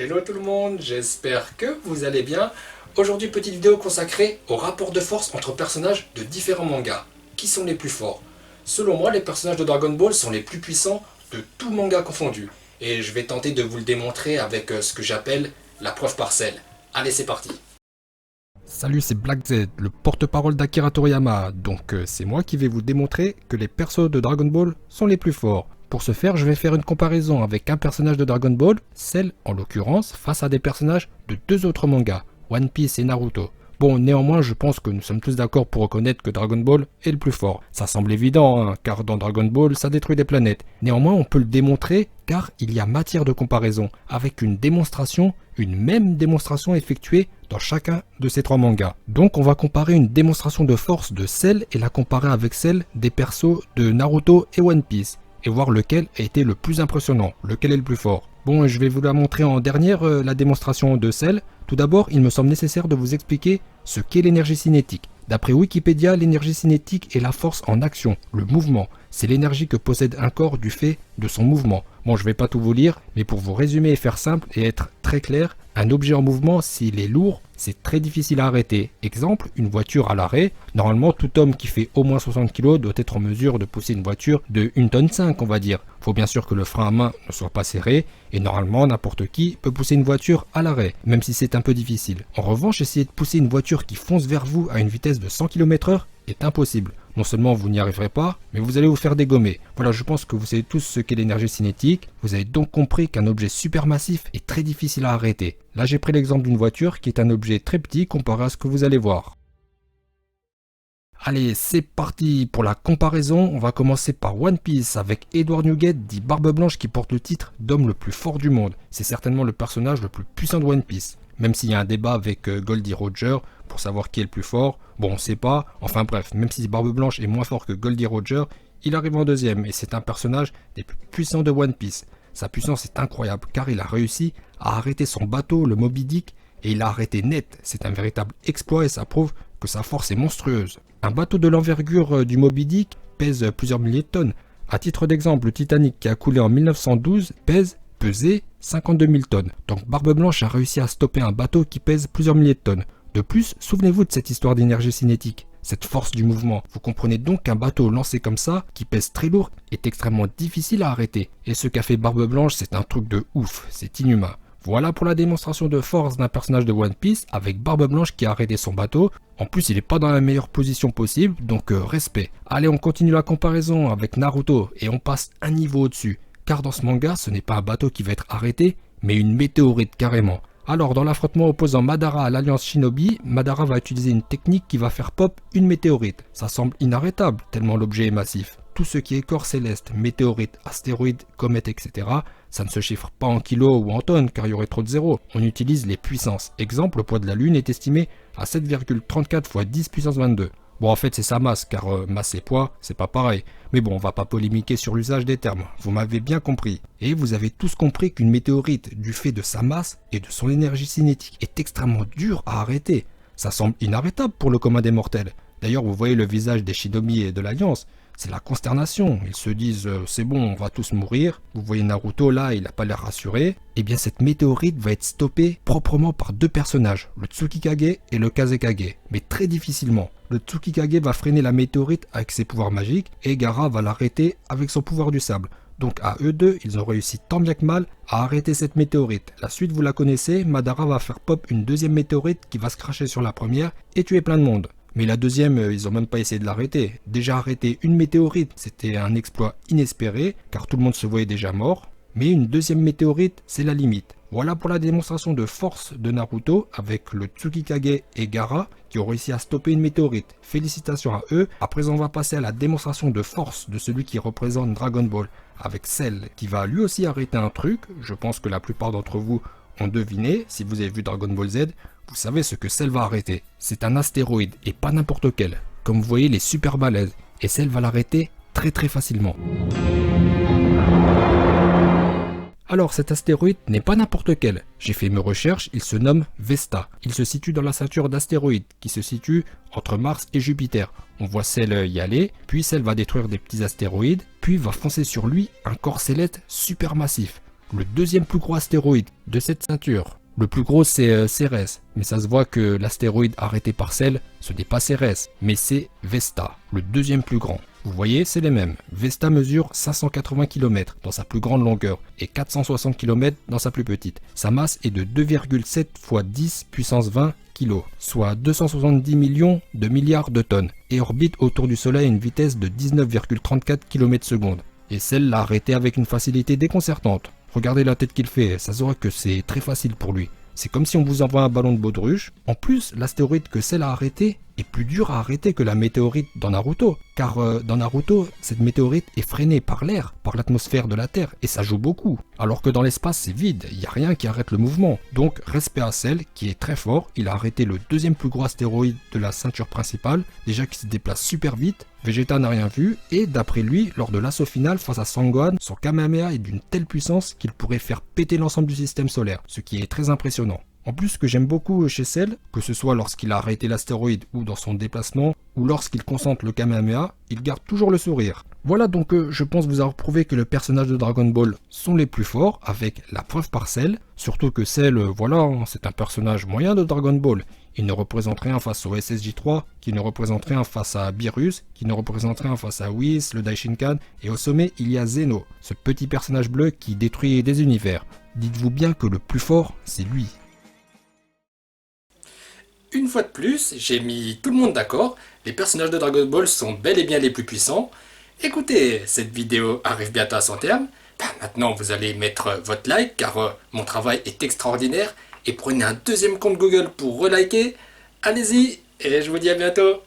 Hello tout le monde, j'espère que vous allez bien. Aujourd'hui, petite vidéo consacrée au rapport de force entre personnages de différents mangas. Qui sont les plus forts? Selon moi, les personnages de Dragon Ball sont les plus puissants de tout manga confondu. Et je vais tenter de vous le démontrer avec ce que j'appelle la preuve parcelle. Allez, c'est parti. Salut, c'est Black Z, le porte-parole d'Akira Toriyama. Donc c'est moi qui vais vous démontrer que les persos de Dragon Ball sont les plus forts. Pour ce faire, je vais faire une comparaison avec un personnage de Dragon Ball, celle en l'occurrence face à des personnages de deux autres mangas, One Piece et Naruto. Bon, néanmoins, je pense que nous sommes tous d'accord pour reconnaître que Dragon Ball est le plus fort. Ça semble évident, hein, car dans Dragon Ball, ça détruit des planètes. Néanmoins, on peut le démontrer car il y a matière de comparaison, avec une même démonstration effectuée dans chacun de ces trois mangas. Donc on va comparer une démonstration de force de Cell et la comparer avec celle des persos de Naruto et One Piece, et voir lequel a été le plus impressionnant, lequel est le plus fort. Bon, je vais vous la montrer en dernière, la démonstration de Cell. Tout d'abord, il me semble nécessaire de vous expliquer ce qu'est l'énergie cinétique. D'après Wikipédia, l'énergie cinétique est la force en action, le mouvement. C'est l'énergie que possède un corps du fait de son mouvement. Bon, je ne vais pas tout vous lire, mais pour vous résumer et faire simple et être très clair, un objet en mouvement, s'il est lourd, c'est très difficile à arrêter. Exemple, une voiture à l'arrêt. Normalement, tout homme qui fait au moins 60 kg doit être en mesure de pousser une voiture de 1,5 tonne, on va dire. Il faut bien sûr que le frein à main ne soit pas serré, et normalement, n'importe qui peut pousser une voiture à l'arrêt, même si c'est un peu difficile. En revanche, essayer de pousser une voiture qui fonce vers vous à une vitesse de 100 km/h est impossible. Non seulement vous n'y arriverez pas, mais vous allez vous faire dégommer. Voilà, je pense que vous savez tous ce qu'est l'énergie cinétique. Vous avez donc compris qu'un objet supermassif est très difficile à arrêter. Là, j'ai pris l'exemple d'une voiture qui est un objet très petit comparé à ce que vous allez voir. Allez, c'est parti pour la comparaison. On va commencer par One Piece avec Edward Newgate, dit Barbe Blanche, qui porte le titre d'homme le plus fort du monde. C'est certainement le personnage le plus puissant de One Piece. Même s'il y a un débat avec Goldie Roger pour savoir qui est le plus fort, bon on sait pas, enfin bref, même si Barbe Blanche est moins fort que Goldie Roger, il arrive en deuxième et c'est un personnage des plus puissants de One Piece. Sa puissance est incroyable car il a réussi à arrêter son bateau, le Moby Dick, et il a arrêté net. C'est un véritable exploit et ça prouve que sa force est monstrueuse. Un bateau de l'envergure du Moby Dick pèse plusieurs milliers de tonnes. À titre d'exemple, le Titanic qui a coulé en 1912 pesait 52 000 tonnes. Donc Barbe Blanche a réussi à stopper un bateau qui pèse plusieurs milliers de tonnes. De plus, souvenez-vous de cette histoire d'énergie cinétique, cette force du mouvement. Vous comprenez donc qu'un bateau lancé comme ça, qui pèse très lourd, est extrêmement difficile à arrêter. Et ce qu'a fait Barbe Blanche, c'est un truc de ouf, c'est inhumain. Voilà pour la démonstration de force d'un personnage de One Piece avec Barbe Blanche qui a arrêté son bateau. En plus, il n'est pas dans la meilleure position possible, donc respect. Allez, on continue la comparaison avec Naruto et on passe un niveau au-dessus. Car dans ce manga, ce n'est pas un bateau qui va être arrêté, mais une météorite carrément. Alors, dans l'affrontement opposant Madara à l'Alliance Shinobi, Madara va utiliser une technique qui va faire pop une météorite. Ça semble inarrêtable, tellement l'objet est massif. Tout ce qui est corps céleste, météorite, astéroïde, comète, etc., ça ne se chiffre pas en kilos ou en tonnes, car il y aurait trop de zéros. On utilise les puissances. Exemple, le poids de la Lune est estimé à 7,34 fois 10 puissance 22. Bon, en fait, c'est sa masse, car masse et poids, c'est pas pareil. Mais bon, on va pas polémiquer sur l'usage des termes. Vous m'avez bien compris. Et vous avez tous compris qu'une météorite, du fait de sa masse et de son énergie cinétique, est extrêmement dure à arrêter. Ça semble inarrêtable pour le commun des mortels. D'ailleurs, vous voyez le visage des Shinobi et de l'Alliance. C'est la consternation. Ils se disent c'est bon, on va tous mourir. Vous voyez Naruto là, il n'a pas l'air rassuré. Eh bien, cette météorite va être stoppée proprement par deux personnages, le Tsukikage et le Kazekage, mais très difficilement. Le Tsukikage va freiner la météorite avec ses pouvoirs magiques et Gaara va l'arrêter avec son pouvoir du sable. Donc à eux deux, ils ont réussi tant bien que mal à arrêter cette météorite. La suite, vous la connaissez, Madara va faire pop une deuxième météorite qui va se cracher sur la première et tuer plein de monde. Mais la deuxième, ils ont même pas essayé de l'arrêter. Déjà arrêter une météorite, c'était un exploit inespéré, car tout le monde se voyait déjà mort. Mais une deuxième météorite, c'est la limite. Voilà pour la démonstration de force de Naruto avec le Tsukikage et Gaara qui ont réussi à stopper une météorite. Félicitations à eux. À présent, on va passer à la démonstration de force de celui qui représente Dragon Ball avec Cell qui va lui aussi arrêter un truc. Je pense que la plupart d'entre vous ont deviné. Si vous avez vu Dragon Ball Z, vous savez ce que Cell va arrêter. C'est un astéroïde et pas n'importe quel. Comme vous voyez, il est super balèze et Cell va l'arrêter très facilement. Alors cet astéroïde n'est pas n'importe quel. J'ai fait mes recherches, il se nomme Vesta. Il se situe dans la ceinture d'astéroïdes qui se situe entre Mars et Jupiter. On voit Cell y aller, puis Cell va détruire des petits astéroïdes, puis va foncer sur lui un corps céleste supermassif. le deuxième plus gros astéroïde de cette ceinture. Le plus gros c'est Cérès, mais ça se voit que l'astéroïde arrêté par Celle, ce n'est pas Cérès, mais c'est Vesta, le deuxième plus grand. Vous voyez, c'est les mêmes. Vesta mesure 580 km dans sa plus grande longueur et 460 km dans sa plus petite. Sa masse est de 2,7 fois 10 puissance 20 kg, soit 270 millions de milliards de tonnes, et orbite autour du Soleil à une vitesse de 19,34 km/s. Et Celle l'a arrêté avec une facilité déconcertante. Regardez la tête qu'il fait, ça se voit que c'est très facile pour lui. C'est comme si on vous envoie un ballon de baudruche. En plus, l'astéroïde que Cell a arrêté est plus dur à arrêter que la météorite dans Naruto. Car dans Naruto, cette météorite est freinée par l'air, par l'atmosphère de la Terre, et ça joue beaucoup. Alors que dans l'espace, c'est vide, il n'y a rien qui arrête le mouvement. Donc, respect à Cell, qui est très fort. Il a arrêté le deuxième plus gros astéroïde de la ceinture principale, déjà qui se déplace super vite. Vegeta n'a rien vu, et d'après lui, lors de l'assaut final face à Sangohan, son Kamehameha est d'une telle puissance qu'il pourrait faire péter l'ensemble du système solaire, ce qui est très impressionnant. En plus, ce que j'aime beaucoup chez Cell, que ce soit lorsqu'il a arrêté l'astéroïde ou dans son déplacement, ou lorsqu'il concentre le Kamehameha, il garde toujours le sourire. Voilà donc je pense vous avoir prouvé que les personnages de Dragon Ball sont les plus forts, avec la preuve par Cell, surtout que Cell, voilà, c'est un personnage moyen de Dragon Ball. Il ne représente rien face au SSJ3, qui ne représente rien face à Beerus, qui ne représente rien face à Whis, le Daishinkan, et au sommet il y a Zeno, ce petit personnage bleu qui détruit des univers. Dites-vous bien que le plus fort, c'est lui. Une fois de plus, j'ai mis tout le monde d'accord, les personnages de Dragon Ball sont bel et bien les plus puissants. Écoutez, cette vidéo arrive bientôt à son terme. Maintenant vous allez mettre votre like car mon travail est extraordinaire. Et prenez un deuxième compte Google pour reliker. Allez-y et je vous dis à bientôt.